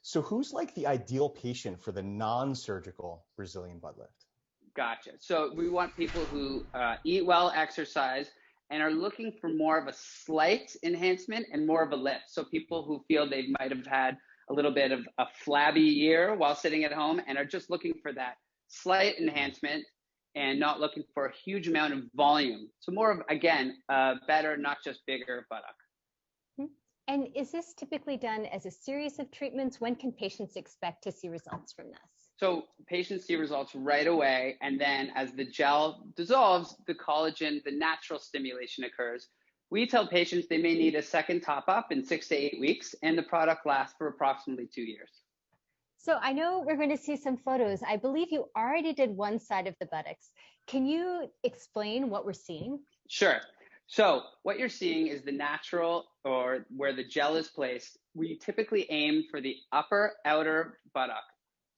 So who's like the ideal patient for the non-surgical Brazilian butt lift? Gotcha. So we want people who eat well, exercise, and are looking for more of a slight enhancement and more of a lift. So people who feel they might have had a little bit of a flabby year while sitting at home and are just looking for that slight enhancement and not looking for a huge amount of volume. So more of, again, better, not just bigger buttock. And is this typically done as a series of treatments? When can patients expect to see results from this? So patients see results right away, and then as the gel dissolves, the collagen, the natural stimulation occurs. We tell patients they may need a second top-up in 6 to 8 weeks, and the product lasts for approximately 2 years. So I know we're going to see some photos. I believe you already did one side of the buttocks. Can you explain what we're seeing? Sure. So what you're seeing is the natural, or where the gel is placed. We typically aim for the upper outer buttock.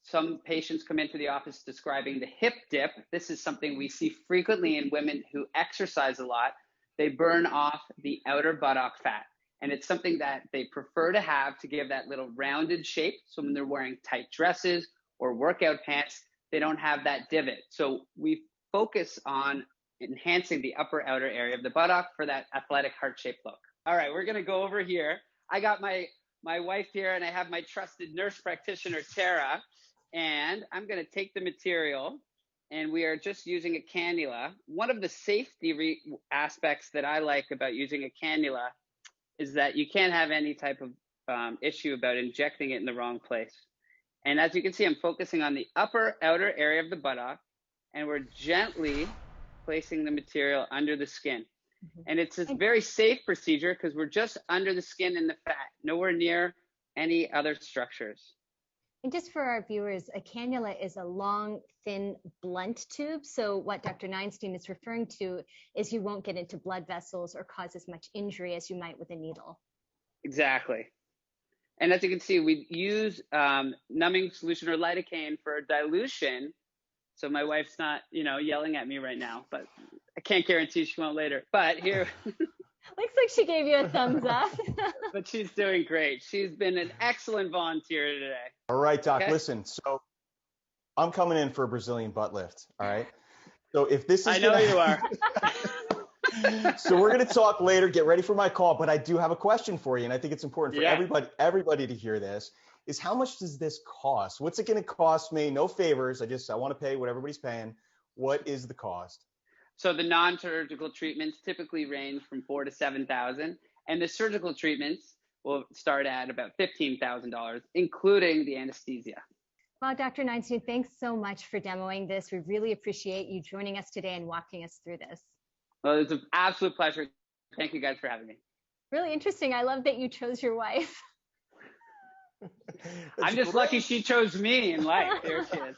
Some patients come into the office describing the hip dip. This is something we see frequently in women who exercise a lot. They burn off the outer buttock fat. And it's something that they prefer to have to give that little rounded shape. So when they're wearing tight dresses or workout pants, they don't have that divot. So we focus on enhancing the upper outer area of the buttock for that athletic heart-shaped look. All right, we're gonna go over here. I got my wife here, and I have my trusted nurse practitioner, Tara, and I'm gonna take the material, and we are just using a cannula. One of the safety aspects that I like about using a cannula is that you can't have any type of issue about injecting it in the wrong place. And as you can see, I'm focusing on the upper outer area of the buttock, and we're gently placing the material under the skin. And it's a very safe procedure because we're just under the skin and the fat, nowhere near any other structures. And just for our viewers, a cannula is a long, thin, blunt tube. So what Dr. Neinstein is referring to is you won't get into blood vessels or cause as much injury as you might with a needle. Exactly. And as you can see, we use numbing solution or lidocaine for dilution. So my wife's not, yelling at me right now, but I can't guarantee she won't later. But here. Looks like she gave you a thumbs up. But she's doing great. She's been an excellent volunteer today. All right, Doc, Okay. Listen, so I'm coming in for a Brazilian butt lift, all right? So if this is I know you are. So we're going to talk later. Get ready for my call, but I do have a question for you, and I think it's important for everybody to hear this, is how much does this cost? What's it going to cost me? No favors. I want to pay what everybody's paying. What is the cost? So the non-surgical treatments typically range from $4,000 to $7,000, and the surgical treatments will start at about $15,000, including the anesthesia. Well, Dr. Neinstein, thanks so much for demoing this. We really appreciate you joining us today and walking us through this. Well, it's an absolute pleasure. Thank you guys for having me. Really interesting. I love that you chose your wife. I'm just lucky she chose me in life. There she is.